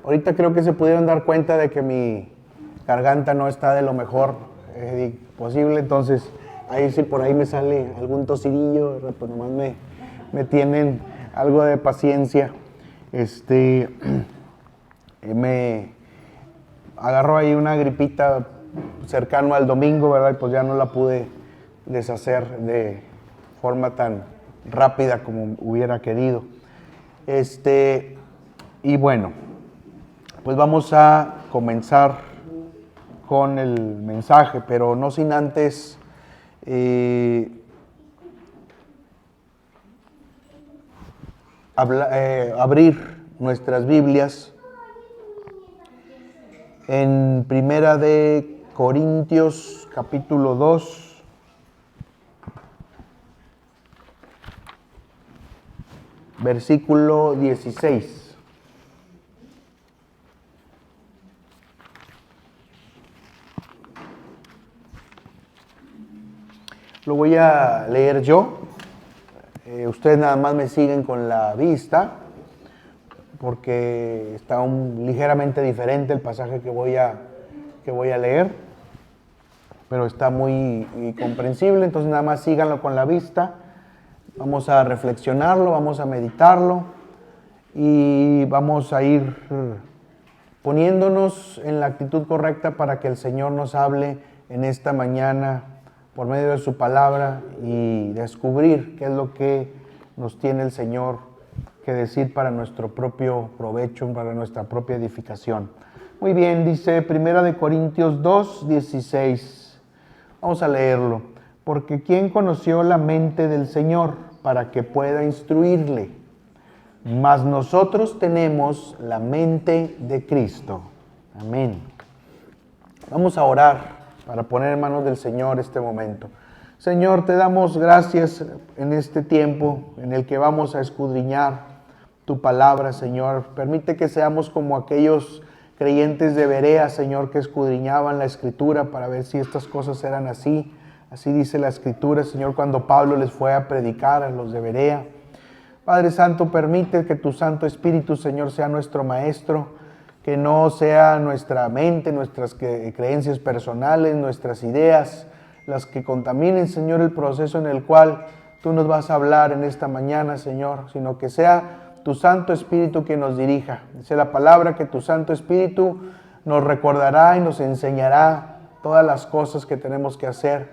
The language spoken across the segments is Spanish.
Ahorita creo que se pudieron dar cuenta de que mi garganta no está de lo mejor posible, entonces ahí si por ahí me sale algún tosidillo, pues nomás me tienen algo de paciencia. Me agarró ahí una gripita cercano al domingo, ¿verdad? Y pues ya no la pude deshacer de forma tan rápida como hubiera querido. Y bueno, pues vamos a comenzar con el mensaje, pero no sin antes abrir nuestras Biblias en Primera de Corintios, capítulo 2, versículo 16. Lo voy a leer yo. Ustedes nada más me siguen con la vista, porque está ligeramente diferente el pasaje que voy a leer, pero está muy comprensible, entonces nada más síganlo con la vista. Vamos a reflexionarlo, vamos a meditarlo y vamos a ir poniéndonos en la actitud correcta para que el Señor nos hable en esta mañana por medio de su palabra y descubrir qué es lo que nos tiene el Señor que decir para nuestro propio provecho, para nuestra propia edificación. Muy bien, dice Primera de Corintios 2, 16. Vamos a leerlo. Porque ¿quién conoció la mente del Señor para que pueda instruirle? Mas nosotros tenemos la mente de Cristo. Amén. Vamos a orar para poner en manos del Señor este momento. Señor, te damos gracias en este tiempo en el que vamos a escudriñar tu palabra, Señor. Permite que seamos como aquellos creyentes de Berea, Señor, que escudriñaban la Escritura para ver si estas cosas eran así. Así dice la Escritura, Señor, cuando Pablo les fue a predicar a los de Berea. Padre Santo, permite que tu Santo Espíritu, Señor, sea nuestro maestro, que no sea nuestra mente, nuestras creencias personales, nuestras ideas, las que contaminen, Señor, el proceso en el cual tú nos vas a hablar en esta mañana, Señor, sino que sea tu Santo Espíritu que nos dirija. Dice la palabra que tu Santo Espíritu nos recordará y nos enseñará todas las cosas que tenemos que hacer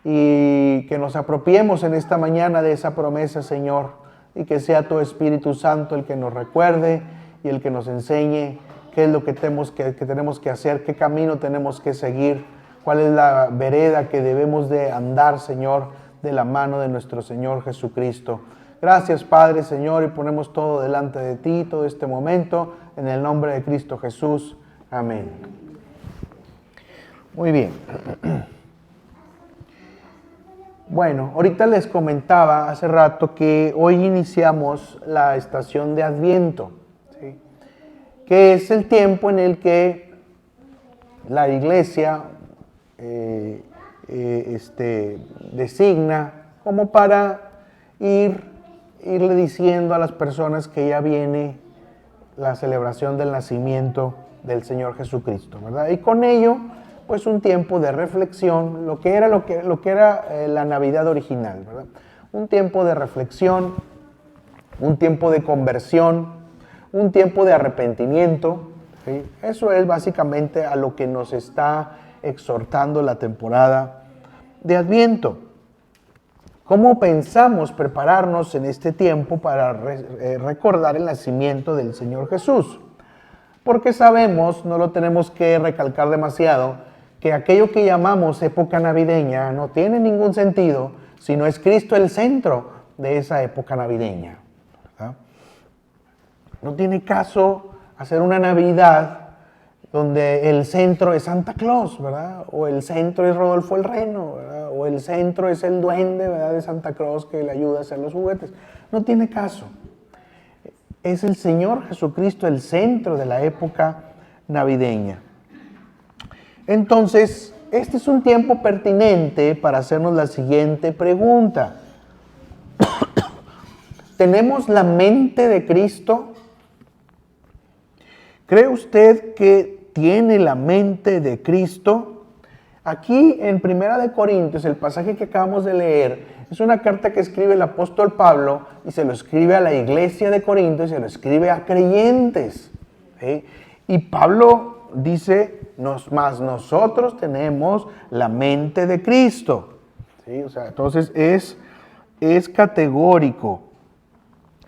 y que nos apropiemos en esta mañana de esa promesa, Señor, y que sea tu Espíritu Santo el que nos recuerde y el que nos enseñe qué es lo que tenemos que hacer, qué camino tenemos que seguir, cuál es la vereda que debemos de andar, Señor, de la mano de nuestro Señor Jesucristo. Gracias, Padre, Señor, y ponemos todo delante de ti, todo este momento, en el nombre de Cristo Jesús. Amén. Muy bien. Bueno, ahorita les comentaba hace rato que hoy iniciamos la estación de Adviento, ¿sí? Que es el tiempo en el que la iglesia designa como para irle diciendo a las personas que ya viene la celebración del nacimiento del Señor Jesucristo, ¿verdad? Y con ello, pues un tiempo de reflexión, lo que era la Navidad original, ¿verdad? Un tiempo de reflexión, un tiempo de conversión, un tiempo de arrepentimiento, ¿sí? Eso es básicamente a lo que nos está exhortando la temporada de Adviento. ¿Cómo pensamos prepararnos en este tiempo para recordar el nacimiento del Señor Jesús? Porque sabemos, no lo tenemos que recalcar demasiado, que aquello que llamamos época navideña no tiene ningún sentido si no es Cristo el centro de esa época navideña, ¿verdad? No tiene caso hacer una Navidad donde el centro es Santa Claus, ¿verdad? O el centro es Rodolfo el Reno, ¿verdad? O el centro es el duende, ¿verdad?, de Santa Claus que le ayuda a hacer los juguetes. No tiene caso. Es el Señor Jesucristo el centro de la época navideña. Entonces, este es un tiempo pertinente para hacernos la siguiente pregunta. ¿Tenemos la mente de Cristo? ¿Cree usted que tiene la mente de Cristo? Aquí en Primera de Corintios, el pasaje que acabamos de leer, es una carta que escribe el apóstol Pablo y se lo escribe a la iglesia de Corinto y se lo escribe a creyentes. ¿Sí? Y Pablo dice, más nosotros tenemos la mente de Cristo. ¿Sí? O sea, entonces es categórico.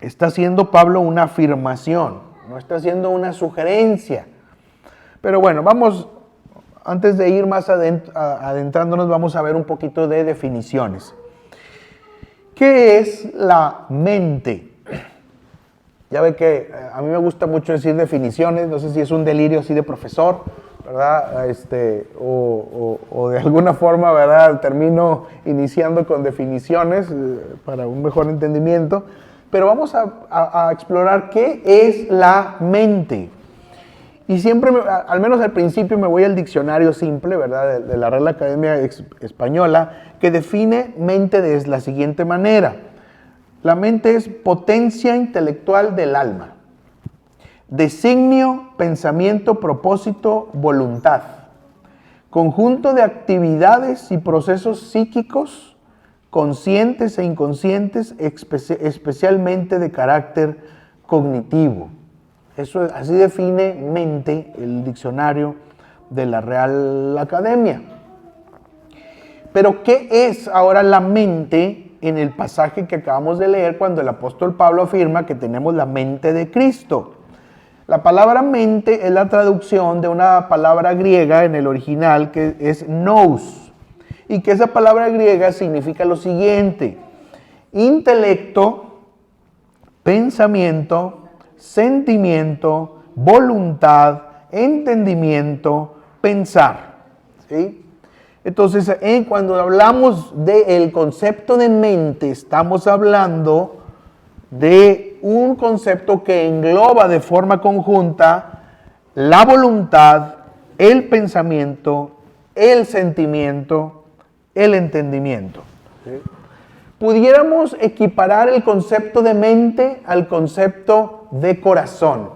Está haciendo Pablo una afirmación, no está haciendo una sugerencia. Pero bueno, antes de ir más adentrándonos, vamos a ver un poquito de definiciones. ¿Qué es la mente? Ya ve que a mí me gusta mucho decir definiciones, no sé si es un delirio así de profesor, ¿verdad? O de alguna forma, ¿verdad? Termino iniciando con definiciones para un mejor entendimiento. Pero vamos a explorar qué es la mente. Y siempre, al menos al principio, me voy al diccionario simple, ¿verdad? De la Real Academia Española, que define mente de la siguiente manera. La mente es potencia intelectual del alma. Designio, pensamiento, propósito, voluntad. Conjunto de actividades y procesos psíquicos, conscientes e inconscientes, especialmente de carácter cognitivo. Eso, así define mente el diccionario de la Real Academia. Pero, ¿qué es ahora la mente en el pasaje que acabamos de leer cuando el apóstol Pablo afirma que tenemos la mente de Cristo? La palabra mente es la traducción de una palabra griega en el original que es nous. Y que esa palabra griega significa lo siguiente: intelecto, pensamiento, sentimiento, voluntad, entendimiento, pensar. ¿Sí? Entonces, cuando hablamos del concepto de mente, estamos hablando de un concepto que engloba de forma conjunta la voluntad, el pensamiento, el sentimiento, el entendimiento. ¿Sí? Pudiéramos equiparar el concepto de mente al concepto de corazón,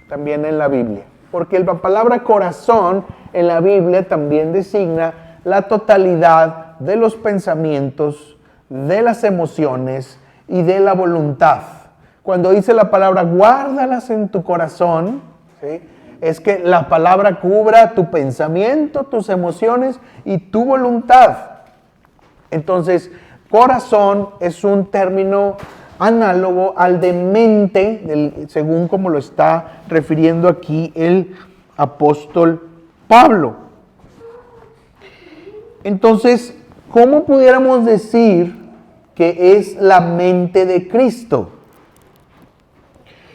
también en la Biblia. Porque la palabra corazón en la Biblia también designa la totalidad de los pensamientos, de las emociones y de la voluntad. Cuando dice la palabra guárdalas en tu corazón, ¿sí? Es que la palabra cubra tu pensamiento, tus emociones y tu voluntad. Entonces, corazón es un término análogo al de mente, según como lo está refiriendo aquí el apóstol Pablo. Entonces, ¿cómo pudiéramos decir que es la mente de Cristo?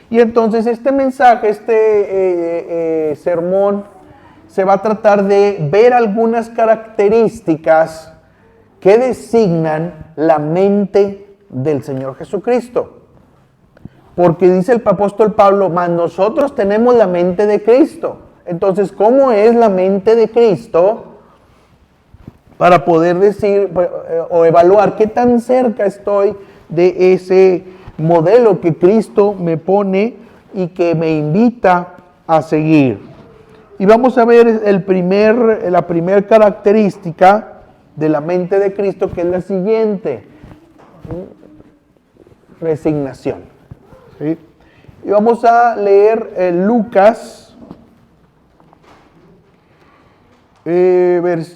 Y entonces este mensaje, sermón, se va a tratar de ver algunas características que designan la mente del Señor Jesucristo. Porque dice el apóstol Pablo, mas nosotros tenemos la mente de Cristo. Entonces, ¿cómo es la mente de Cristo? Para poder decir o evaluar qué tan cerca estoy de ese modelo que Cristo me pone y que me invita a seguir. Y vamos a ver la primera característica de la mente de Cristo, que es la siguiente: resignación. ¿Sí? Y vamos a leer Lucas,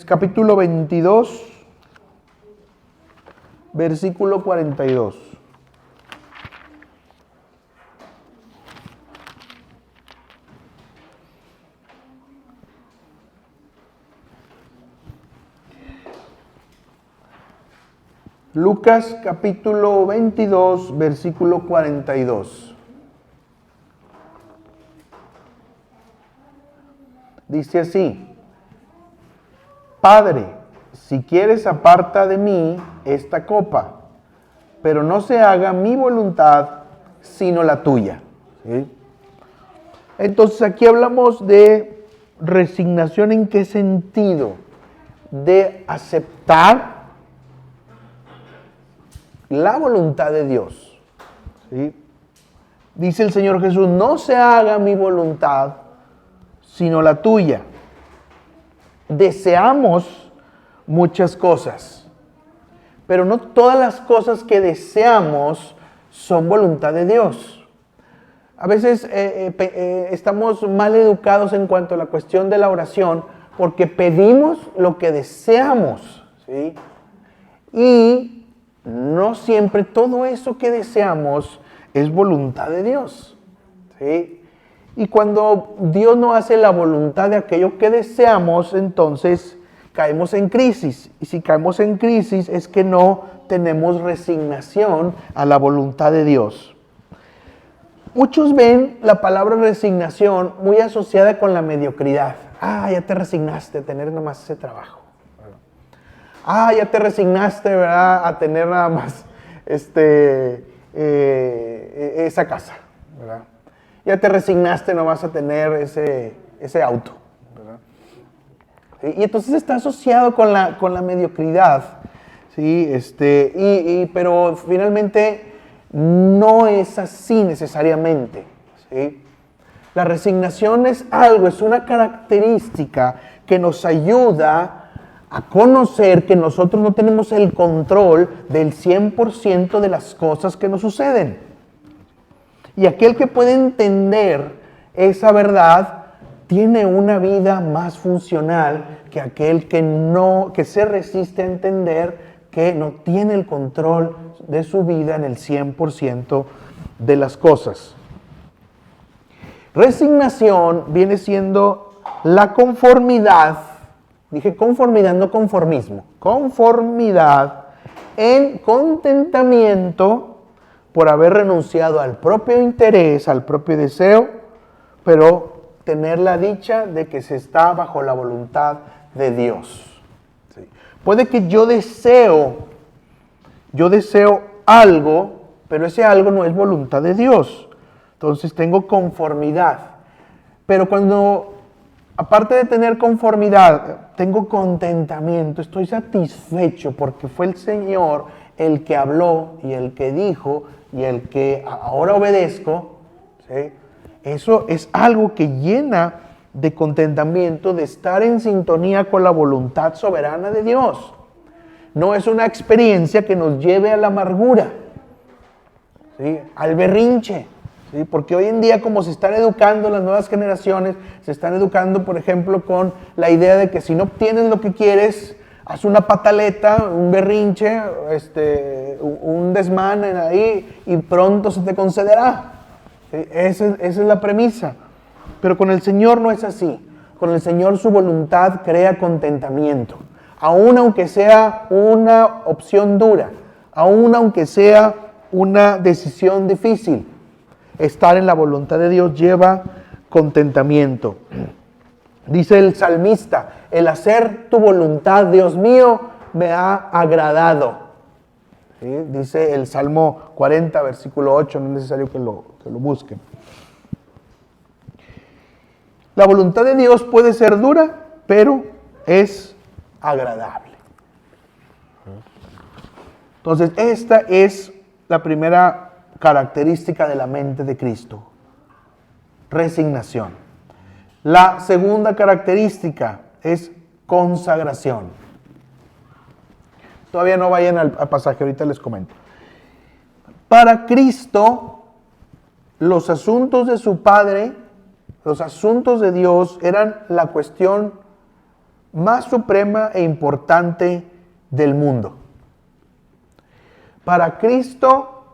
capítulo 22, versículo 42. Lucas capítulo 22, versículo 42. Dice así: Padre, si quieres, aparta de mí esta copa, pero no se haga mi voluntad, sino la tuya. ¿Sí? Entonces aquí hablamos de resignación. ¿En qué sentido? De aceptar la voluntad de Dios. ¿Sí? Dice el Señor Jesús, no se haga mi voluntad, sino la tuya. Deseamos muchas cosas, pero no todas las cosas que deseamos son voluntad de Dios. A veces estamos mal educados en cuanto a la cuestión de la oración, porque pedimos lo que deseamos, ¿sí? Y no siempre todo eso que deseamos es voluntad de Dios, ¿sí? Y cuando Dios no hace la voluntad de aquello que deseamos, entonces caemos en crisis. Y si caemos en crisis es que no tenemos resignación a la voluntad de Dios. Muchos ven la palabra resignación muy asociada con la mediocridad. Ya te resignaste a tener nomás ese trabajo. Ya te resignaste, ¿verdad?, a tener nada más esa casa, ¿verdad? Ya te resignaste nomás a tener ese auto, ¿verdad? Y entonces está asociado con la mediocridad, ¿sí? Pero finalmente no es así necesariamente, ¿sí? La resignación es una característica que nos ayuda a conocer que nosotros no tenemos el control del 100% de las cosas que nos suceden. Y aquel que puede entender esa verdad tiene una vida más funcional que aquel que se resiste a entender que no tiene el control de su vida en el 100% de las cosas. Resignación viene siendo la conformidad, dije conformidad, no conformismo, conformidad en contentamiento por haber renunciado al propio interés, al propio deseo, pero tener la dicha de que se está bajo la voluntad de Dios. Sí. Puede que yo deseo algo, pero ese algo no es voluntad de Dios. Entonces tengo conformidad. Pero cuando, aparte de tener conformidad, tengo contentamiento, estoy satisfecho porque fue el Señor el que habló y el que dijo y el que ahora obedezco, ¿sí? Eso es algo que llena de contentamiento, de estar en sintonía con la voluntad soberana de Dios. No es una experiencia que nos lleve a la amargura, ¿sí?, al berrinche, ¿sí? Porque hoy en día, como se están educando las nuevas generaciones, se están educando, por ejemplo, con la idea de que si no obtienes lo que quieres, haz una pataleta, un berrinche, un desmán ahí y pronto se te concederá. ¿Sí? Esa es la premisa. Pero con el Señor no es así. Con el Señor su voluntad crea contentamiento. Aún aunque sea una opción dura, aún aunque sea una decisión difícil, estar en la voluntad de Dios lleva contentamiento. Dice el salmista, el hacer tu voluntad, Dios mío, me ha agradado. ¿Sí? Dice el Salmo 40, versículo 8, no es necesario que lo busquen. La voluntad de Dios puede ser dura, pero es agradable. Entonces, esta es la primera característica de la mente de Cristo: resignación. La segunda característica es consagración. Todavía no vayan al pasaje, ahorita les comento. Para Cristo, los asuntos de su Padre, los asuntos de Dios, eran la cuestión más suprema e importante del mundo. Para Cristo,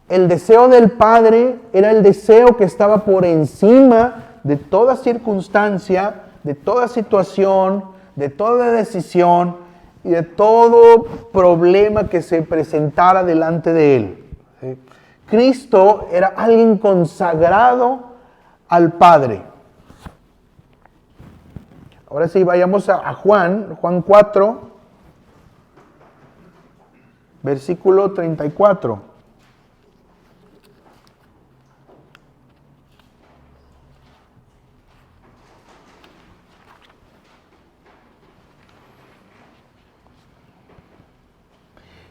el deseo del Padre era el deseo que estaba por encima de toda circunstancia, de toda situación, de toda decisión y de todo problema que se presentara delante de Él. ¿Sí? Cristo era alguien consagrado al Padre. Ahora sí, vayamos a Juan 4, versículo 34.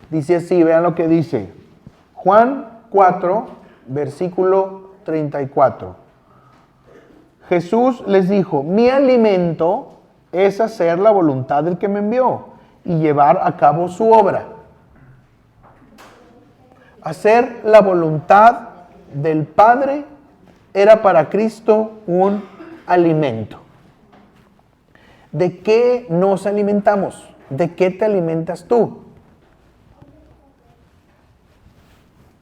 Dice así, vean lo que dice. Juan 4, versículo 34. Jesús les dijo, mi alimento es hacer la voluntad del que me envió y llevar a cabo su obra. Hacer la voluntad del Padre era para Cristo un alimento. ¿De qué nos alimentamos? ¿De qué te alimentas tú?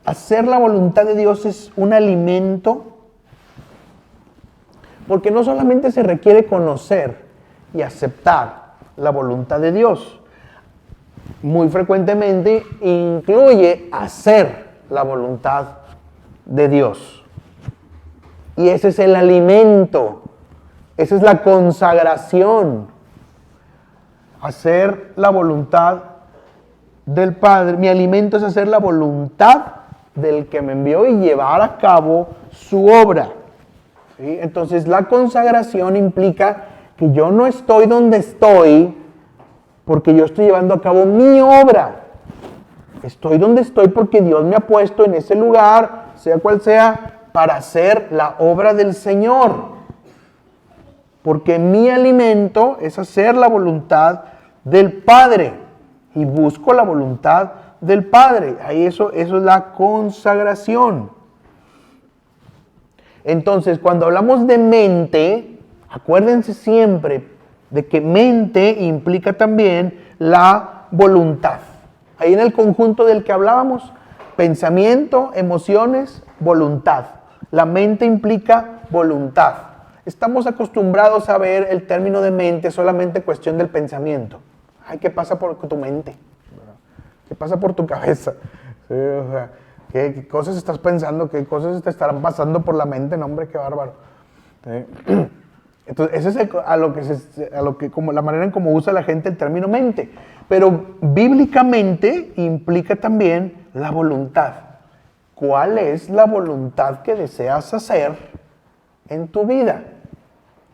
Hacer la voluntad de Dios es un alimento porque no solamente se requiere conocer y aceptar la voluntad de Dios, muy frecuentemente incluye hacer la voluntad de Dios. Y ese es el alimento, esa es la consagración. Hacer la voluntad del Padre. Mi alimento es hacer la voluntad del que me envió y llevar a cabo su obra. ¿Sí? Entonces la consagración implica que yo no estoy donde estoy porque yo estoy llevando a cabo mi obra. Estoy donde estoy porque Dios me ha puesto en ese lugar, sea cual sea, para hacer la obra del Señor. Porque mi alimento es hacer la voluntad del Padre. Y busco la voluntad del Padre. Ahí eso es la consagración. Entonces, cuando hablamos de mente, acuérdense siempre de que mente implica también la voluntad. Ahí en el conjunto del que hablábamos, pensamiento, emociones, voluntad. La mente implica voluntad. Estamos acostumbrados a ver el término de mente solamente cuestión del pensamiento. Ay, ¿qué pasa por tu mente? ¿Qué pasa por tu cabeza? Sí, o sea, ¿qué cosas estás pensando? ¿Qué cosas te estarán pasando por la mente? No, hombre, qué bárbaro. ¿Sí? Entonces, ese es como la manera en cómo usa la gente el término mente. Pero bíblicamente implica también la voluntad. ¿Cuál es la voluntad que deseas hacer en tu vida?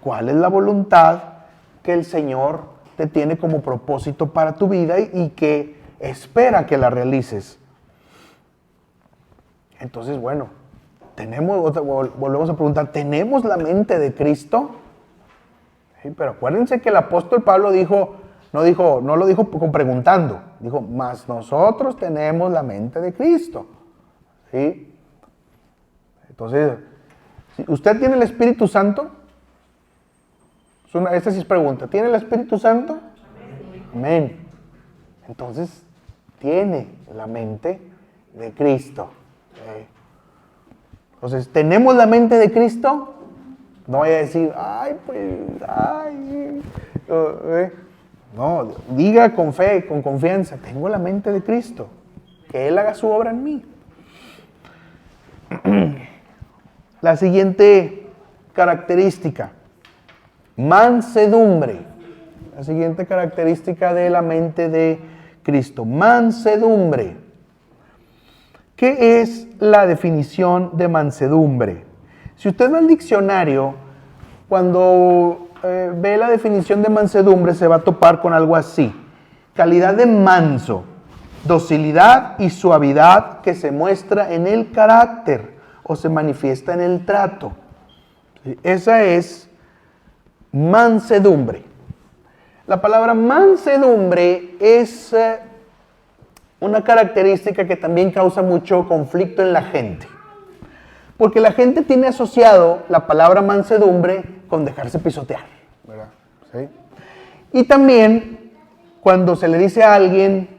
¿Cuál es la voluntad que el Señor te tiene como propósito para tu vida y que espera que la realices? Entonces, bueno, volvemos a preguntar, ¿tenemos la mente de Cristo? Sí, pero acuérdense que el apóstol Pablo no lo dijo preguntando, dijo, mas nosotros tenemos la mente de Cristo. ¿Sí? Entonces, ¿usted tiene el Espíritu Santo? Esta sí es pregunta. ¿Tiene el Espíritu Santo? Amén. Entonces, tiene la mente de Cristo. Entonces, ¿tenemos la mente de Cristo? No voy a decir, no, diga con fe, con confianza, tengo la mente de Cristo, que Él haga su obra en mí. La siguiente característica, mansedumbre. La siguiente característica de la mente de Cristo, mansedumbre. ¿Qué es la definición de mansedumbre? Si usted va al diccionario, cuando ve la definición de mansedumbre se va a topar con algo así. Calidad de manso, docilidad y suavidad que se muestra en el carácter o se manifiesta en el trato. Esa es mansedumbre. La palabra mansedumbre es una característica que también causa mucho conflicto en la gente. Porque la gente tiene asociado la palabra mansedumbre con dejarse pisotear, ¿verdad? ¿Sí? Y también cuando se le dice a alguien,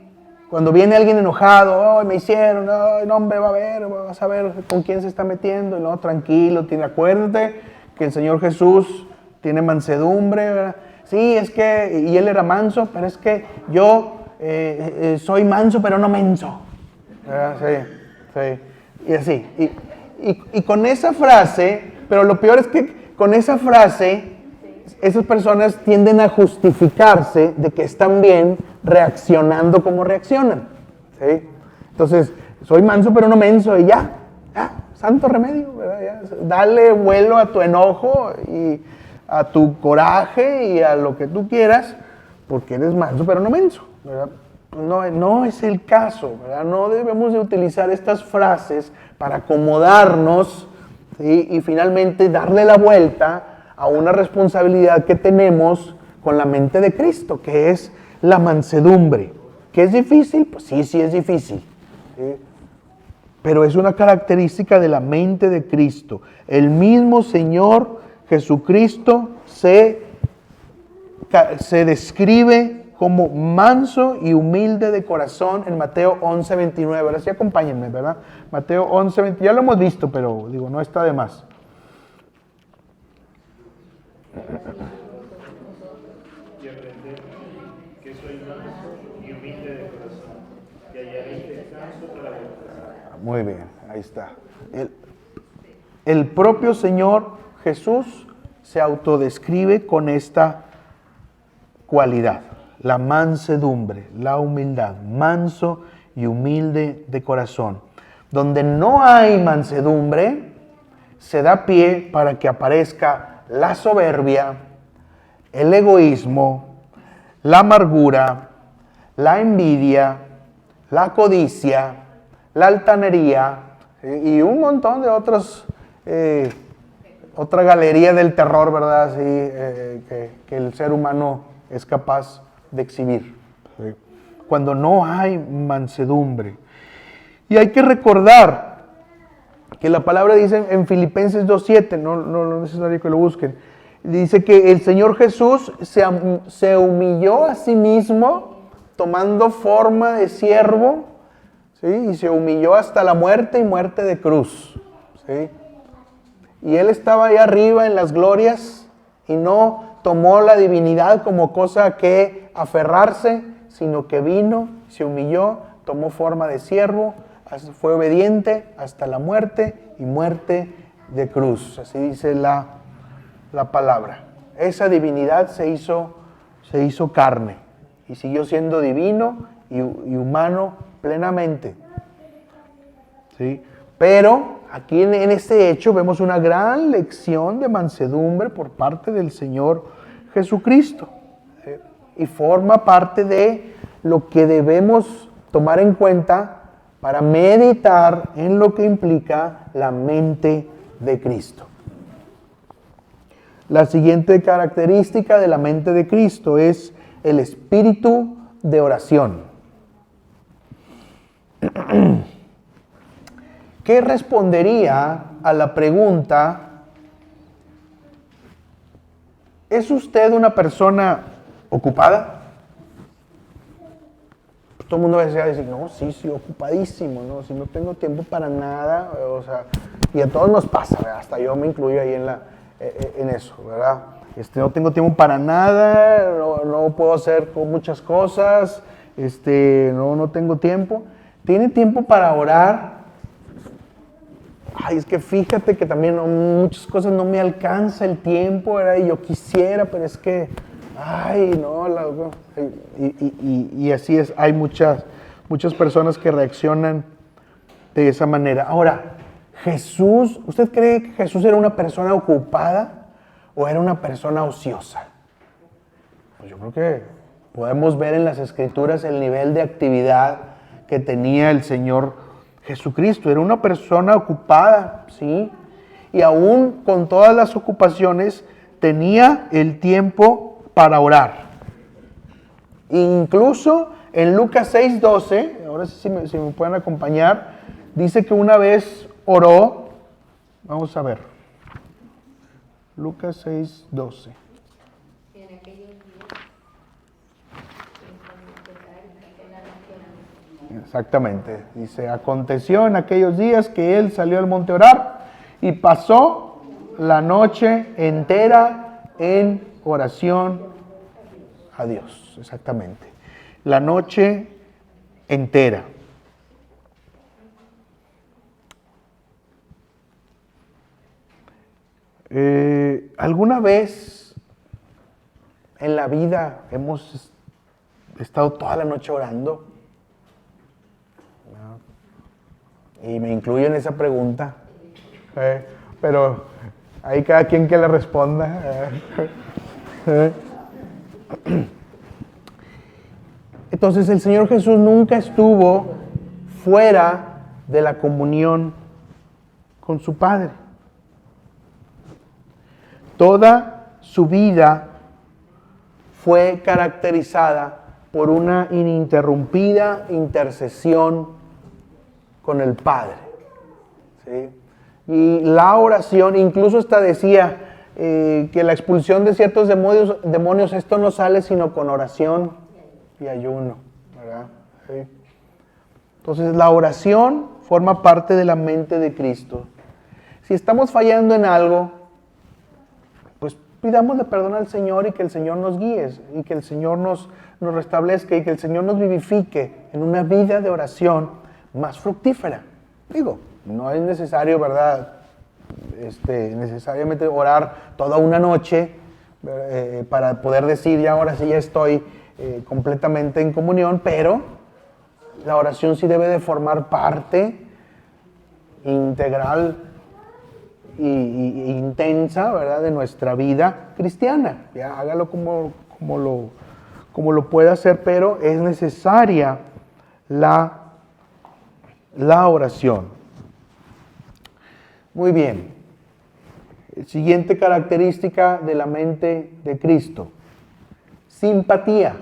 cuando viene alguien enojado, oh, me hicieron, oh, no, hombre, vas a ver con quién se está metiendo, y no, tranquilo, acuérdate que el Señor Jesús tiene mansedumbre, ¿verdad? Sí, es que, y Él era manso, pero es que yo soy manso, pero no menso, ¿verdad? Sí, y así, y con esa frase, pero lo peor es que con esa frase, esas personas tienden a justificarse de que están bien reaccionando como reaccionan. ¿Sí? Entonces, soy manso pero no menso y ya, santo remedio, ¿verdad? Ya, dale vuelo a tu enojo y a tu coraje y a lo que tú quieras, porque eres manso pero no menso, ¿verdad? no es el caso, ¿verdad? No debemos de utilizar estas frases para acomodarnos, ¿sí? Y finalmente darle la vuelta a una responsabilidad que tenemos con la mente de Cristo, que es la mansedumbre. ¿Que es difícil? Pues sí es difícil, ¿sí? Pero es una característica de la mente de Cristo. El mismo Señor Jesucristo se describe como manso y humilde de corazón en Mateo 11:29. Ahora sí acompáñenme, ¿verdad? Mateo 11:29, ya lo hemos visto, pero digo, no está de más. Y aprender que soy manso y humilde de corazón, y hallaréis descanso para vuestras almas. Muy bien, ahí está. El propio Señor Jesús se autodescribe con esta cualidad, la mansedumbre, la humildad, manso y humilde de corazón. Donde no hay mansedumbre, se da pie para que aparezca la soberbia, el egoísmo, la amargura, la envidia, la codicia, la altanería y un montón de otros, otra galería del terror, ¿verdad? Sí, que el ser humano es capaz de exhibir. ¿Sí? Cuando no hay mansedumbre. Y hay que recordar que la palabra dice en Filipenses 2:7, no es necesario que lo busquen, dice que el Señor Jesús se humilló a sí mismo tomando forma de siervo, ¿sí? Y se humilló hasta la muerte y muerte de cruz, ¿sí? Y Él estaba ahí arriba en las glorias y no tomó la divinidad como cosa que aferrarse, sino que vino, se humilló, tomó forma de siervo, fue obediente hasta la muerte y muerte de cruz. Así dice la palabra. Esa divinidad se hizo carne y siguió siendo divino y humano plenamente. ¿Sí? Pero aquí en este hecho vemos una gran lección de mansedumbre por parte del Señor Jesucristo. ¿Sí? Y forma parte de lo que debemos tomar en cuenta para meditar en lo que implica la mente de Cristo. La siguiente característica de la mente de Cristo es el espíritu de oración. ¿Qué respondería a la pregunta: ¿es usted una persona ocupada? Todo el mundo va a decir, no, sí, ocupadísimo, no, si no tengo tiempo para nada, o sea, y a todos nos pasa, ¿verdad? Hasta yo me incluyo ahí en eso, ¿verdad? No tengo tiempo para nada, no puedo hacer muchas cosas, no tengo tiempo. ¿Tiene tiempo para orar? Ay, es que fíjate que también muchas cosas no me alcanza el tiempo, ¿verdad? Y yo quisiera, pero es que, ay, no, y así es, hay muchas personas que reaccionan de esa manera. Ahora, Jesús, ¿usted cree que Jesús era una persona ocupada o era una persona ociosa? Pues yo creo que podemos ver en las Escrituras el nivel de actividad que tenía el Señor Jesucristo. Era una persona ocupada, ¿sí? Y aún con todas las ocupaciones tenía el tiempo para orar. Incluso en Lucas 6:12, ahora sí si me pueden acompañar, dice que una vez oró. Vamos a ver. Lucas 6:12. Exactamente. Dice, aconteció en aquellos días que él salió al monte a orar y pasó la noche entera en oración a Dios. Exactamente. La noche entera. ¿Alguna vez en la vida hemos estado toda la noche orando? ¿No? Y me incluyo en esa pregunta. Pero hay cada quien que le responda. Entonces el Señor Jesús nunca estuvo fuera de la comunión con su Padre. Toda su vida fue caracterizada por una ininterrumpida intercesión con el Padre. ¿Sí? Y la oración, incluso hasta decía que la expulsión de ciertos demonios, esto no sale sino con oración y ayuno, ¿verdad? ¿Sí? Entonces la oración forma parte de la mente de Cristo. Si estamos fallando en algo, pues pidámosle perdón al Señor y que el Señor nos guíe, y que el Señor nos restablezca, y que el Señor nos vivifique en una vida de oración más fructífera. Digo, no es necesario, ¿verdad? Necesariamente orar toda una noche para poder decir, ya ahora sí ya estoy completamente en comunión, pero la oración sí debe de formar parte integral e intensa, ¿verdad?, de nuestra vida cristiana. Ya hágalo como lo pueda hacer, pero es necesaria la oración. Muy bien. Siguiente característica de la mente de Cristo: simpatía.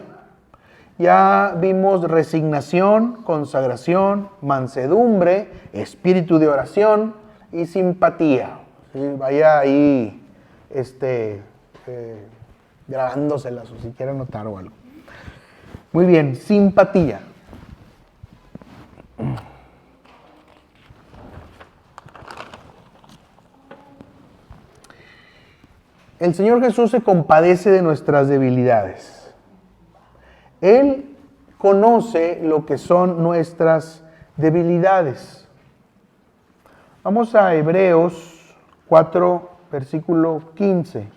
Ya vimos resignación, consagración, mansedumbre, espíritu de oración y simpatía. ¿Sí? Vaya ahí grabándoselas o si quiere anotar o algo. Muy bien, simpatía. El Señor Jesús se compadece de nuestras debilidades. Él conoce lo que son nuestras debilidades. Vamos a Hebreos 4, versículo 15.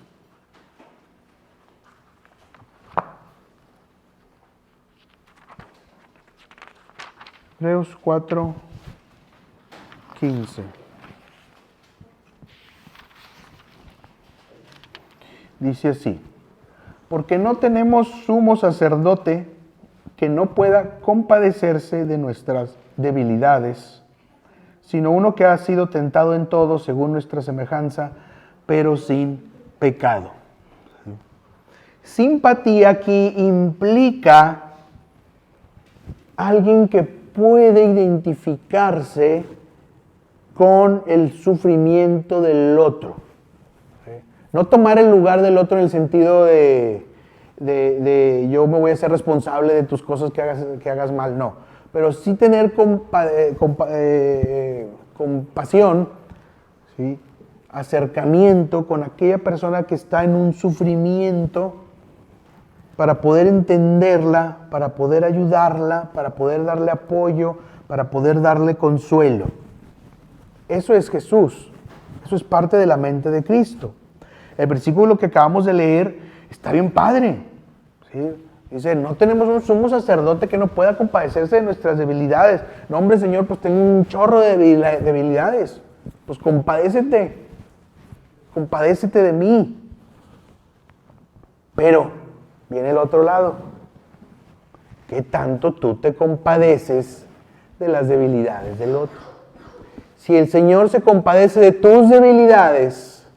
Hebreos 4, 15. Dice así: porque no tenemos sumo sacerdote que no pueda compadecerse de nuestras debilidades, sino uno que ha sido tentado en todo según nuestra semejanza, pero sin pecado. Simpatía aquí implica alguien que puede identificarse con el sufrimiento del otro. No tomar el lugar del otro en el sentido de yo me voy a ser responsable de tus cosas que hagas mal, no. Pero sí tener compasión, ¿sí?, acercamiento con aquella persona que está en un sufrimiento, para poder entenderla, para poder ayudarla, para poder darle apoyo, para poder darle consuelo. Eso es Jesús. Eso es parte de la mente de Cristo. El versículo que acabamos de leer está bien padre, ¿sí? Dice, no tenemos un sumo sacerdote que no pueda compadecerse de nuestras debilidades. No, hombre, Señor, pues tengo un chorro de debilidades. Pues compadécete de mí. Pero viene el otro lado. ¿Qué tanto tú te compadeces de las debilidades del otro? Si el Señor se compadece de tus debilidades,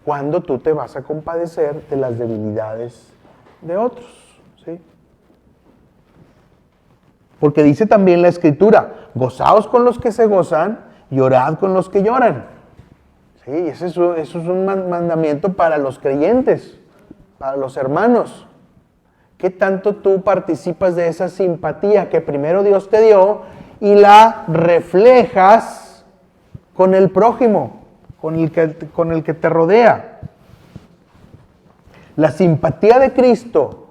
¿cuándo tú te vas a compadecer de las debilidades de otros? ¿Sí? Porque dice también la Escritura, gozaos con los que se gozan, llorad con los que lloran. ¿Sí? Eso es un mandamiento para los creyentes, para los hermanos. ¿Qué tanto tú participas de esa simpatía que primero Dios te dio y la reflejas con el prójimo, con el que te rodea? La simpatía de Cristo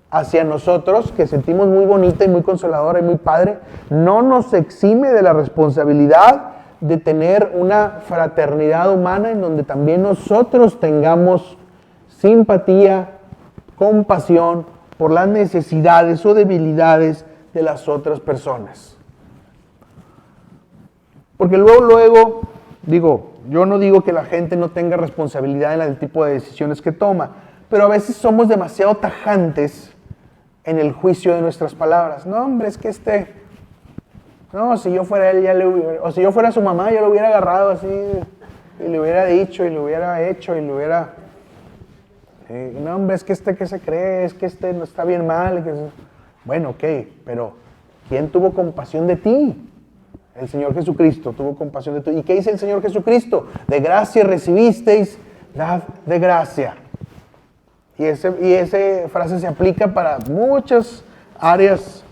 hacia nosotros, que sentimos muy bonita y muy consoladora y muy padre, no nos exime de la responsabilidad de tener una fraternidad humana en donde también nosotros tengamos simpatía, compasión por las necesidades o debilidades de las otras personas. Porque luego, yo no digo que la gente no tenga responsabilidad en el tipo de decisiones que toma, pero a veces somos demasiado tajantes en el juicio de nuestras palabras. No, hombre, es que no, si yo fuera él, ya le hubiera, o si yo fuera su mamá, yo lo hubiera agarrado así, y le hubiera dicho, y le hubiera hecho, y le hubiera... no, hombre, es que ¿qué se cree? Es que no está bien mal. Bueno, ok, pero ¿quién tuvo compasión de ti? El Señor Jesucristo tuvo compasión de ti. ¿Y qué dice el Señor Jesucristo? De gracia recibisteis, dad de gracia. Y esa frase se aplica para muchas áreas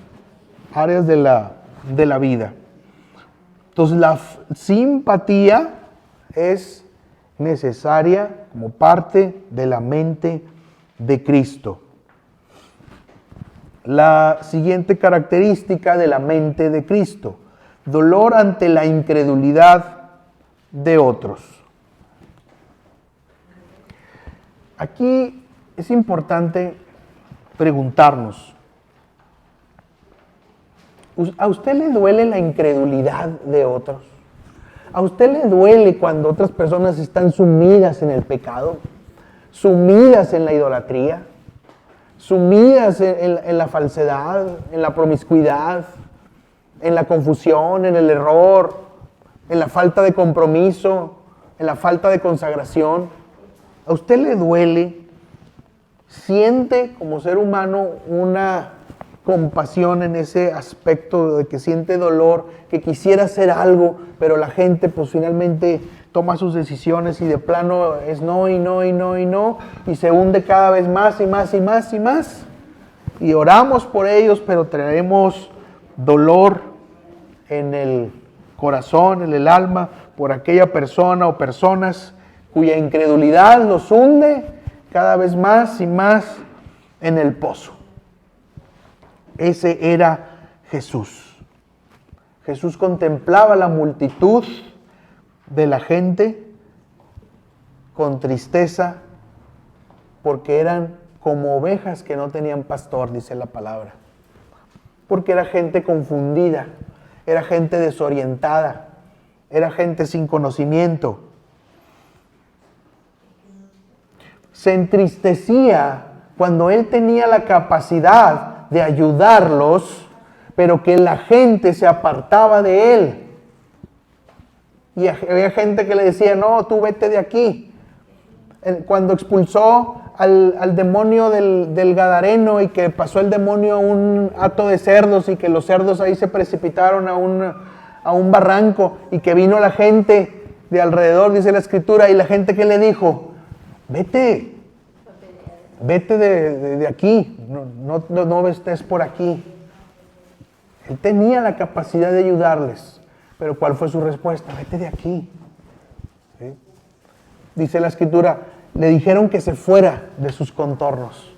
de la vida. Entonces la simpatía es necesaria como parte de la mente de Cristo. La siguiente característica de la mente de Cristo: dolor ante la incredulidad de otros. Aquí es importante preguntarnos, ¿a usted le duele la incredulidad de otros? ¿A usted le duele cuando otras personas están sumidas en el pecado, sumidas en la idolatría, sumidas en la falsedad, en la promiscuidad, en la confusión, en el error, en la falta de compromiso, en la falta de consagración? ¿A usted le duele? ¿Siente como ser humano una compasión en ese aspecto de que siente dolor, que quisiera hacer algo, pero la gente pues finalmente toma sus decisiones y de plano es no y no y no y no, y se hunde cada vez más y más y más y más? Y oramos por ellos, pero traemos dolor en el corazón, en el alma, por aquella persona o personas cuya incredulidad los hunde cada vez más y más en el pozo. Ese era Jesús. Jesús contemplaba la multitud de la gente con tristeza porque eran como ovejas que no tenían pastor, dice la palabra. Porque era gente confundida, era gente desorientada, era gente sin conocimiento. Se entristecía cuando él tenía la capacidad de ayudarlos, pero que la gente se apartaba de él. Y había gente que le decía, no, tú vete de aquí. Cuando expulsó al demonio del Gadareno y que pasó el demonio a un hato de cerdos y que los cerdos ahí se precipitaron a un barranco y que vino la gente de alrededor, dice la Escritura, y la gente que le dijo, vete de aquí, no estés por aquí. Él tenía la capacidad de ayudarles, pero ¿cuál fue su respuesta? Vete de aquí. ¿Sí? Dice la Escritura, le dijeron que se fuera de sus contornos.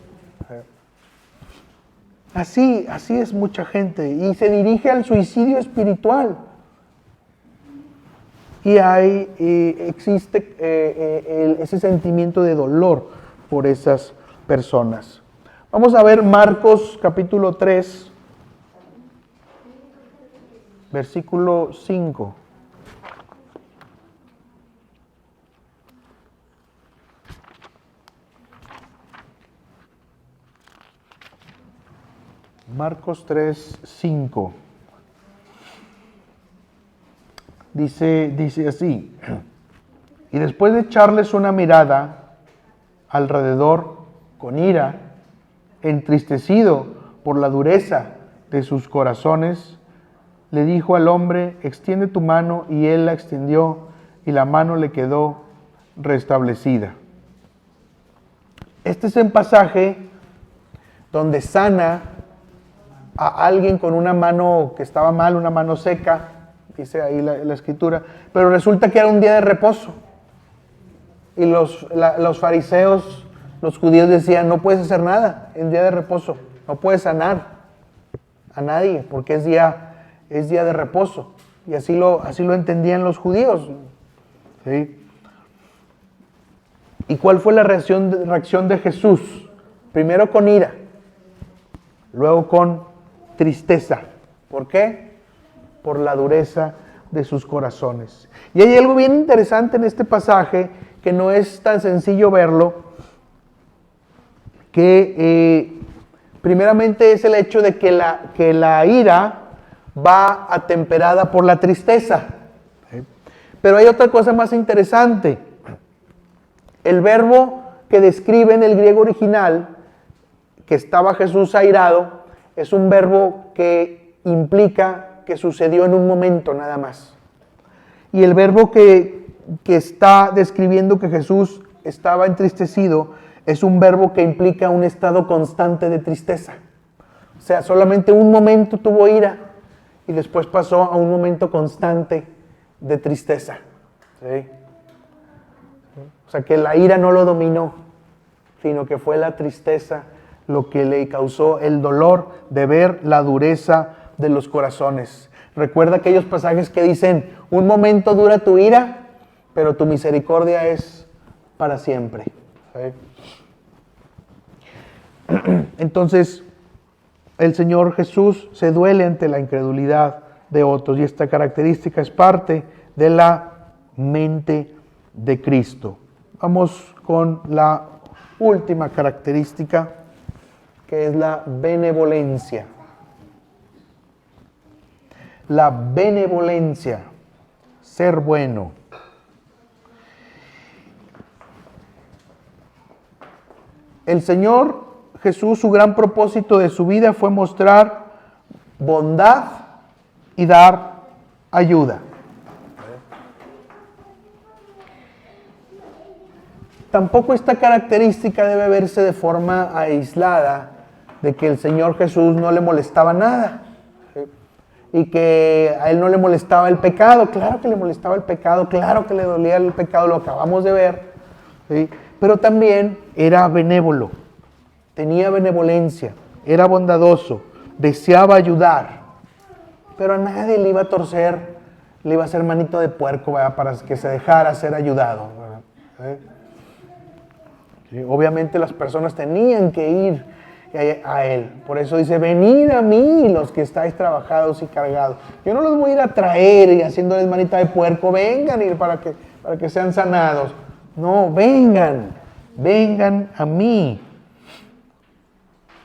¿Sí? Así es mucha gente, y se dirige al suicidio espiritual. Y existe ese sentimiento de dolor por esas personas. Vamos a ver Marcos capítulo 3, versículo 5. Marcos 3, 5. Dice así: y después de echarles una mirada alrededor con ira, entristecido por la dureza de sus corazones, le dijo al hombre, extiende tu mano, y él la extendió, y la mano le quedó restablecida. Este es un pasaje donde sana a alguien con una mano que estaba mal, una mano seca, dice ahí la Escritura, pero resulta que era un día de reposo. Y los fariseos, los judíos decían, no puedes hacer nada en día de reposo, no puedes sanar a nadie porque es día de reposo. Y así lo entendían los judíos. ¿Sí? ¿Y cuál fue la reacción de Jesús? Primero con ira, luego con tristeza. ¿Por qué? Por la dureza de sus corazones. Y hay algo bien interesante en este pasaje, que no es tan sencillo verlo, pero Primeramente es el hecho de que la ira va atemperada por la tristeza. Pero hay otra cosa más interesante. El verbo que describe en el griego original que estaba Jesús airado es un verbo que implica que sucedió en un momento nada más. Y el verbo que está describiendo que Jesús estaba entristecido es un verbo que implica un estado constante de tristeza. O sea, solamente un momento tuvo ira y después pasó a un momento constante de tristeza. ¿Sí? O sea, que la ira no lo dominó, sino que fue la tristeza lo que le causó el dolor de ver la dureza de los corazones. Recuerda aquellos pasajes que dicen, un momento dura tu ira, pero tu misericordia es para siempre. ¿Sí? Entonces, el Señor Jesús se duele ante la incredulidad de otros y esta característica es parte de la mente de Cristo. Vamos con la última característica, que es la benevolencia. La benevolencia, ser bueno. El Señor Jesús, su gran propósito de su vida fue mostrar bondad y dar ayuda. Tampoco esta característica debe verse de forma aislada, de que el Señor Jesús no le molestaba nada, ¿sí? Y que a Él no le molestaba el pecado. Claro que le molestaba el pecado, claro que le dolía el pecado, lo acabamos de ver, ¿sí? Pero también era benévolo, tenía benevolencia, era bondadoso, deseaba ayudar, pero a nadie le iba a torcer, le iba a hacer manito de puerco, ¿verdad? Para que se dejara ser ayudado, ¿verdad? ¿Sí? Obviamente las personas tenían que ir a Él. Por eso dice, venid a mí los que estáis trabajados y cargados. Yo no los voy a ir a traer y haciéndoles manita de puerco, vengan y para que sean sanados. No, vengan a mí.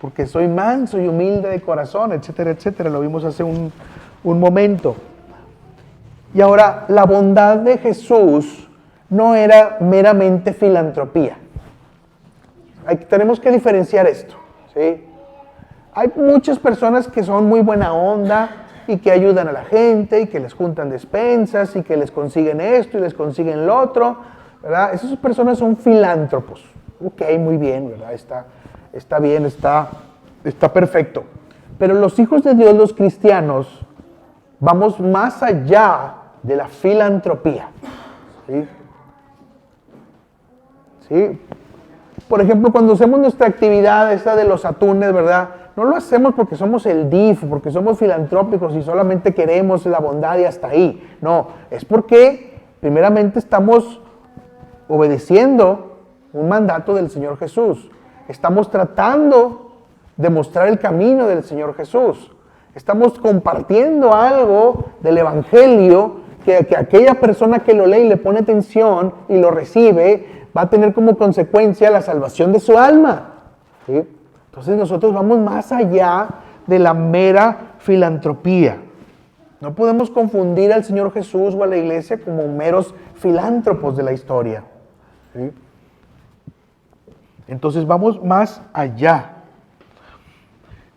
Porque soy manso y humilde de corazón, etcétera, etcétera. Lo vimos hace un momento. Y ahora, la bondad de Jesús no era meramente filantropía. Tenemos que diferenciar esto, ¿sí? Hay muchas personas que son muy buena onda y que ayudan a la gente y que les juntan despensas y que les consiguen esto y les consiguen lo otro, ¿verdad? Esas personas son filántropos. Ok, muy bien, ¿verdad? Está bien, está perfecto. Pero los hijos de Dios, los cristianos, vamos más allá de la filantropía, ¿sí? ¿Sí? Por ejemplo, cuando hacemos nuestra actividad esta de los atunes, ¿verdad? No lo hacemos porque somos el DIF, porque somos filantrópicos y solamente queremos la bondad y hasta ahí. No, es porque primeramente estamos obedeciendo un mandato del Señor Jesús. Estamos tratando de mostrar el camino del Señor Jesús. Estamos compartiendo algo del Evangelio que aquella persona que lo lee y le pone atención y lo recibe, va a tener como consecuencia la salvación de su alma, ¿sí? Entonces nosotros vamos más allá de la mera filantropía. No podemos confundir al Señor Jesús o a la iglesia como meros filántropos de la historia, ¿sí? Entonces vamos más allá.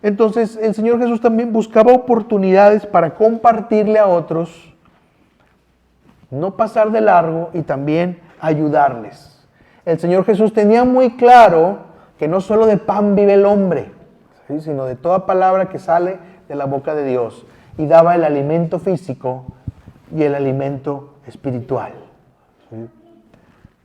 Entonces el Señor Jesús también buscaba oportunidades para compartirle a otros, no pasar de largo y también ayudarles. El Señor Jesús tenía muy claro que no solo de pan vive el hombre, ¿sí? Sino de toda palabra que sale de la boca de Dios. Y daba el alimento físico y el alimento espiritual, ¿sí?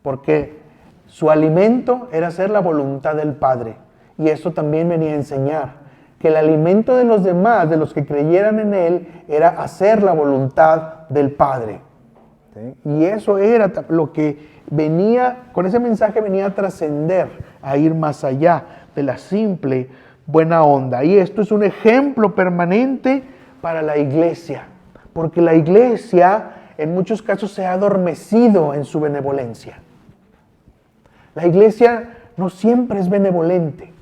Porque su alimento era hacer la voluntad del Padre. Y eso también venía a enseñar que el alimento de los demás, de los que creyeran en Él, era hacer la voluntad del Padre, ¿sí? Y eso era lo que venía, con ese mensaje venía a trascender, a ir más allá de la simple buena onda. Y esto es un ejemplo permanente para la iglesia, porque la iglesia en muchos casos se ha adormecido en su benevolencia. La iglesia no siempre es benevolente.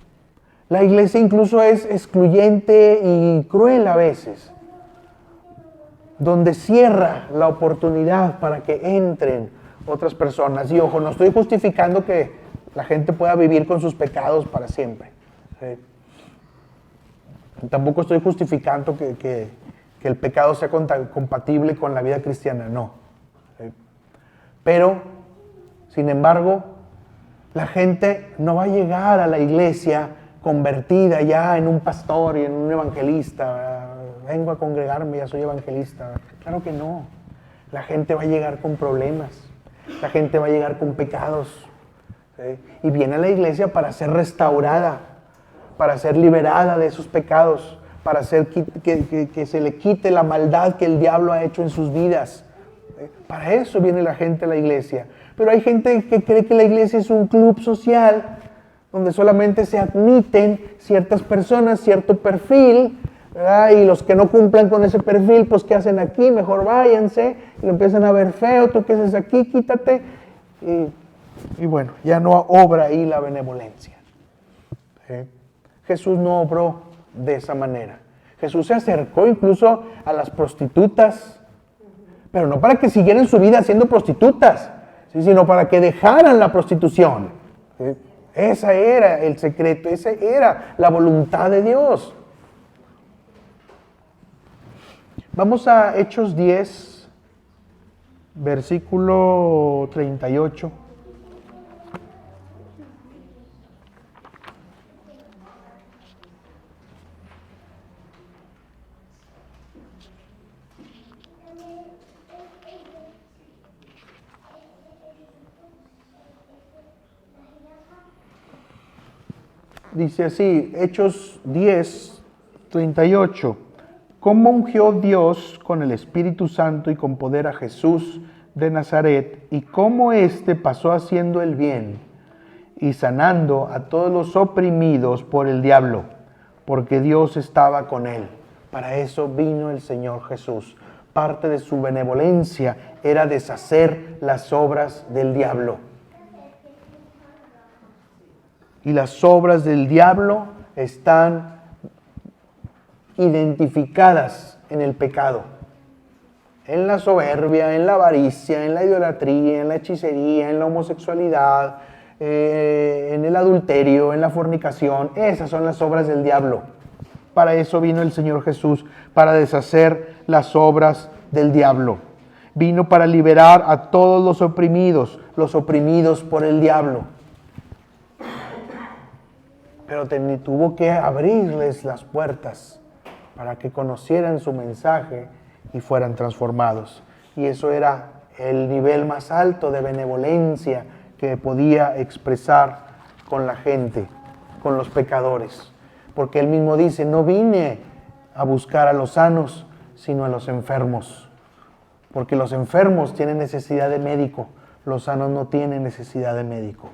La iglesia incluso es excluyente y cruel a veces, donde cierra la oportunidad para que entren otras personas. Y ojo, no estoy justificando que la gente pueda vivir con sus pecados para siempre. ¿Sí? Tampoco estoy justificando que el pecado sea compatible con la vida cristiana, no. ¿Sí? Pero, sin embargo, la gente no va a llegar a la iglesia convertida ya en un pastor y en un evangelista. Vengo a congregarme, ya soy evangelista. Claro que no. La gente va a llegar con problemas. La gente va a llegar con pecados. ¿Sí? Y viene a la iglesia para ser restaurada, para ser liberada de esos pecados, para hacer que se le quite la maldad que el diablo ha hecho en sus vidas. ¿Sí? Para eso viene la gente a la iglesia. Pero hay gente que cree que la iglesia es un club social donde solamente se admiten ciertas personas, cierto perfil, ¿verdad? Y los que no cumplan con ese perfil, pues ¿qué hacen aquí? Mejor váyanse, y lo empiezan a ver feo, tú qué haces aquí, quítate. Y bueno, ya no obra ahí la benevolencia. ¿Sí? Jesús no obró de esa manera. Jesús se acercó incluso a las prostitutas, pero no para que siguieran su vida siendo prostitutas, ¿sí? Sino para que dejaran la prostitución. ¿Sí? Ese era el secreto, esa era la voluntad de Dios. Vamos a Hechos 10, versículo 38. Dice así, Hechos 10, 38. ¿Cómo ungió Dios con el Espíritu Santo y con poder a Jesús de Nazaret? Y cómo éste pasó haciendo el bien y sanando a todos los oprimidos por el diablo, porque Dios estaba con él. Para eso vino el Señor Jesús. Parte de su benevolencia era deshacer las obras del diablo. Y las obras del diablo están identificadas en el pecado. En la soberbia, en la avaricia, en la idolatría, en la hechicería, en la homosexualidad, en el adulterio, en la fornicación. Esas son las obras del diablo. Para eso vino el Señor Jesús, para deshacer las obras del diablo. Vino para liberar a todos los oprimidos por el diablo. Pero tuvo que abrirles las puertas para que conocieran su mensaje y fueran transformados. Y eso era el nivel más alto de benevolencia que podía expresar con la gente, con los pecadores. Porque él mismo dice, no vine a buscar a los sanos, sino a los enfermos. Porque los enfermos tienen necesidad de médico, los sanos no tienen necesidad de médico.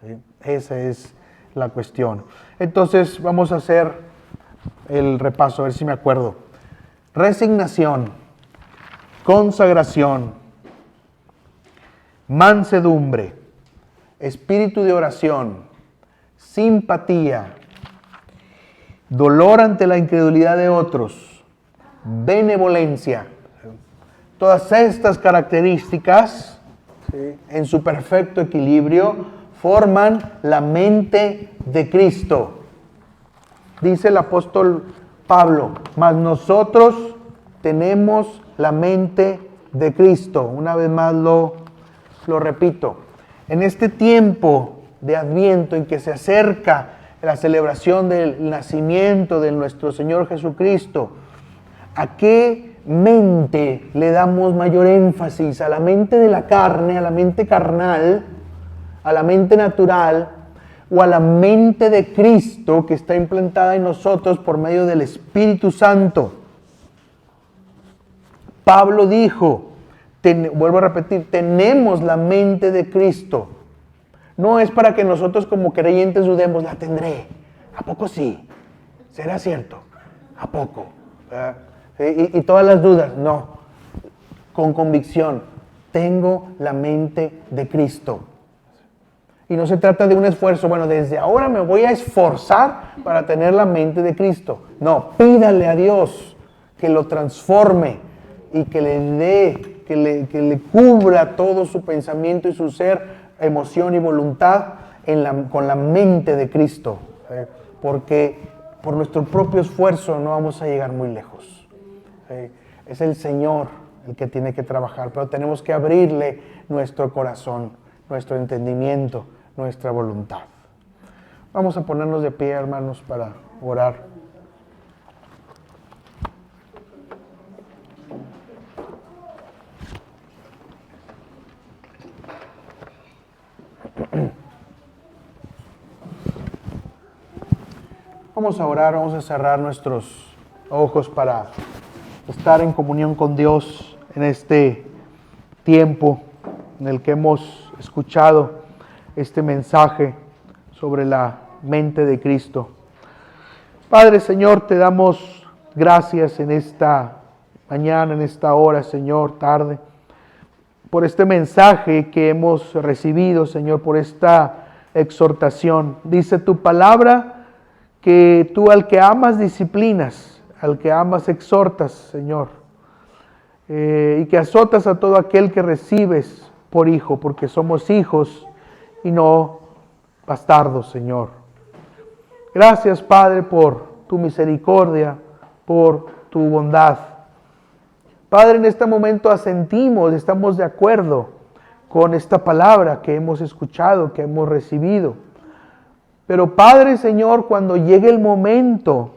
¿Sí? Esa es la cuestión. Entonces vamos a hacer el repaso, a ver si me acuerdo. Resignación, consagración, mansedumbre, espíritu de oración, simpatía, dolor ante la incredulidad de otros, benevolencia. Todas estas características, ¿sí?, en su perfecto equilibrio, forman la mente de Cristo. Dice el apóstol Pablo, mas nosotros tenemos la mente de Cristo. Una vez más lo repito. En este tiempo de Adviento en que se acerca la celebración del nacimiento de nuestro Señor Jesucristo, ¿a qué mente le damos mayor énfasis? ¿A la mente de la carne, a la mente carnal, a la mente natural, o a la mente de Cristo que está implantada en nosotros por medio del Espíritu Santo? Pablo dijo, vuelvo a repetir, tenemos la mente de Cristo. No es para que nosotros como creyentes dudemos, la tendré. ¿A poco sí? ¿Será cierto? ¿A poco? Y todas las dudas, no. Con convicción, tengo la mente de Cristo. Y no se trata de un esfuerzo, bueno, desde ahora me voy a esforzar para tener la mente de Cristo. No, pídale a Dios que lo transforme y que le dé, que le cubra todo su pensamiento y su ser, emoción y voluntad con la mente de Cristo. Porque por nuestro propio esfuerzo no vamos a llegar muy lejos. Es el Señor el que tiene que trabajar, pero tenemos que abrirle nuestro corazón, nuestro entendimiento, nuestra voluntad. Vamos a ponernos de pie, hermanos, para orar. Vamos a orar, vamos a cerrar nuestros ojos para estar en comunión con Dios en este tiempo en el que hemos escuchado este mensaje sobre la mente de Cristo. Padre, Señor, te damos gracias en esta mañana, en esta hora, Señor, tarde, por este mensaje que hemos recibido, Señor, por esta exhortación. Dice tu palabra que tú al que amas disciplinas, al que amas exhortas, Señor, y que azotas a todo aquel que recibes por hijo, porque somos hijos y no bastardos, Señor. Gracias, Padre, por tu misericordia, por tu bondad. Padre, en este momento asentimos, estamos de acuerdo con esta palabra que hemos escuchado, que hemos recibido. Pero Padre, Señor, cuando llegue el momento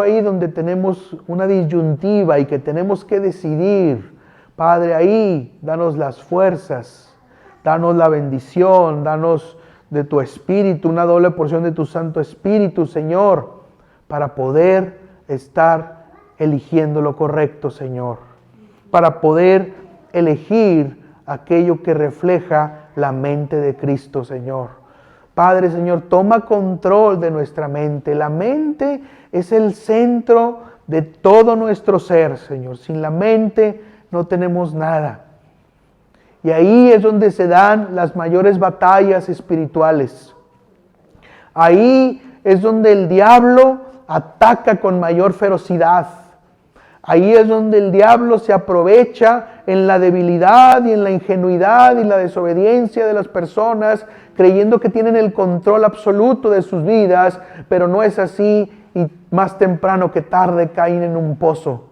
ahí donde tenemos una disyuntiva y que tenemos que decidir, Padre, ahí danos las fuerzas, danos la bendición, danos de tu Espíritu, una doble porción de tu Santo Espíritu, Señor, para poder estar eligiendo lo correcto, Señor, para poder elegir aquello que refleja la mente de Cristo, Señor. Padre, Señor, toma control de nuestra mente. La mente es el centro de todo nuestro ser, Señor. Sin la mente no tenemos nada. Y ahí es donde se dan las mayores batallas espirituales. Ahí es donde el diablo ataca con mayor ferocidad. Ahí es donde el diablo se aprovecha en la debilidad y en la ingenuidad y la desobediencia de las personas, creyendo que tienen el control absoluto de sus vidas, pero no es así y más temprano que tarde caen en un pozo.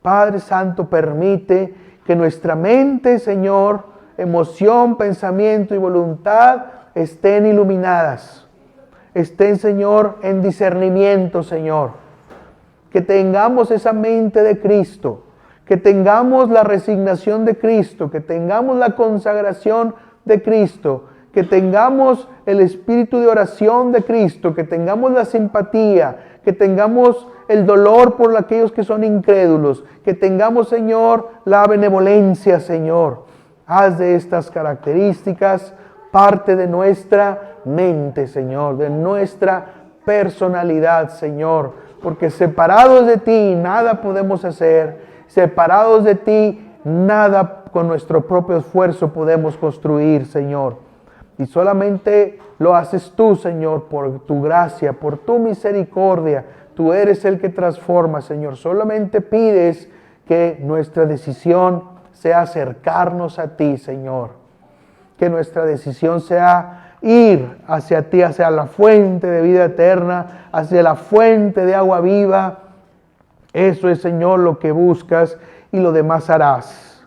Padre Santo, permite que nuestra mente, Señor, emoción, pensamiento y voluntad estén iluminadas. Estén, Señor, en discernimiento, Señor. Que tengamos esa mente de Cristo, que tengamos la resignación de Cristo, que tengamos la consagración de Cristo, que tengamos el espíritu de oración de Cristo, que tengamos la simpatía, que tengamos el dolor por aquellos que son incrédulos, que tengamos, Señor, la benevolencia, Señor. Haz de estas características parte de nuestra mente, Señor, de nuestra personalidad, Señor. Porque separados de ti nada podemos hacer, separados de ti nada con nuestro propio esfuerzo podemos construir, Señor. Y solamente lo haces tú, Señor, por tu gracia, por tu misericordia. Tú eres el que transforma, Señor. Solamente pides que nuestra decisión sea acercarnos a ti, Señor. Que nuestra decisión sea ir hacia ti, hacia la fuente de vida eterna, hacia la fuente de agua viva. Eso es, Señor, lo que buscas y lo demás harás.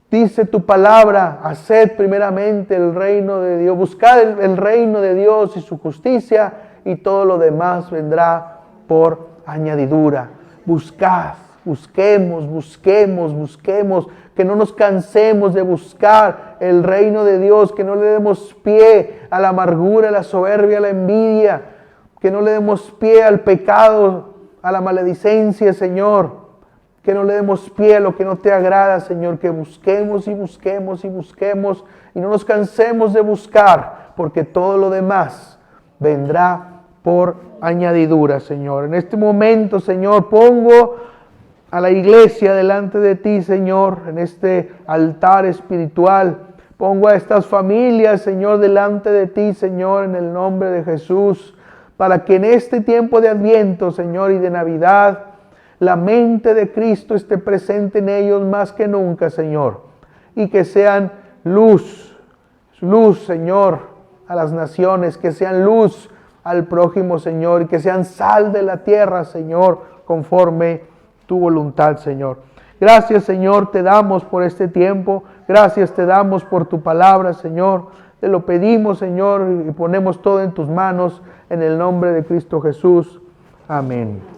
Dice tu palabra, haced primeramente el reino de Dios, buscad el reino de Dios y su justicia y todo lo demás vendrá por añadidura. Buscad, busquemos, que no nos cansemos de buscar el reino de Dios, que no le demos pie a la amargura, a la soberbia, a la envidia, que no le demos pie al pecado, a la maledicencia, Señor, que no le demos pie a lo que no te agrada, Señor, que busquemos y no nos cansemos de buscar, porque todo lo demás vendrá por añadidura, Señor. En este momento, Señor, pongo a la iglesia delante de ti, Señor, en este altar espiritual, Pongo a estas familias, Señor, delante de ti, Señor, en el nombre de Jesús, para que en este tiempo de Adviento, Señor, y de Navidad, la mente de Cristo esté presente en ellos más que nunca, Señor, y que sean luz, Señor, a las naciones, que sean luz al prójimo, Señor, y que sean sal de la tierra, Señor, conforme tu voluntad, Señor. Gracias, Señor, te damos por este tiempo. Gracias te damos por tu palabra, Señor. Te lo pedimos, Señor, y ponemos todo en tus manos, en el nombre de Cristo Jesús. Amén.